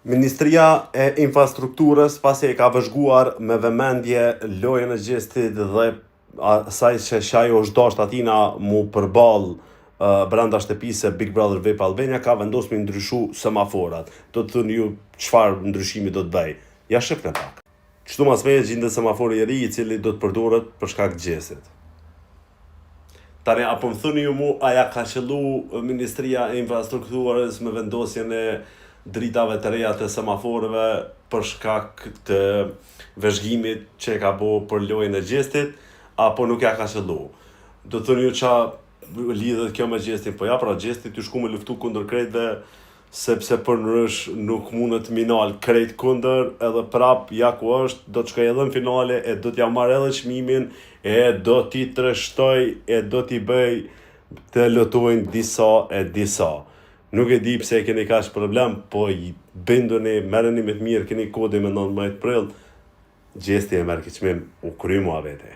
Ministria e Infrastrukturës pasi e ka vëzhguar me vëmendje lojën e Gjestit dhe asaj që ajo është dashur atina mu përball brenda shtëpisë Big Brother VIP Albania ka vendosur me ndryshu semaforat. Do të thënë ju çfarë ndryshimi do të bëj. Ja shikni pak. Kështu mas me gjendet semafori i ri i cili do të përdoret për shkak të Gjestit. Tani apo më thoni ju mu a ja ka qellu Ministria e Infrastrukturës me vendosjen e dritave të reja të semaforëve për shkak të vëzhgimit që ka bo për lojën e Gjestit, apo nuk ja ka qellu. Do të thënë ju qa lidhet kjo me Gjestin, po ja pra Gjestit ju shku me luftu kundër krejtve, sepse për nërësh nuk mundet minal krejt kundër, edhe prap ja ku është, do të shkoj edhe në finale, e do t'ja marrë edhe çmimin, e do t'i treshtoj, e do t'i bëj të lotojnë disa e disa. Nuk e di pse keni kaq problem, po binduni, merreni me të mirë, keni kodin me 19 prill, Gjesti e merr këtë çmim, u kry mua vete.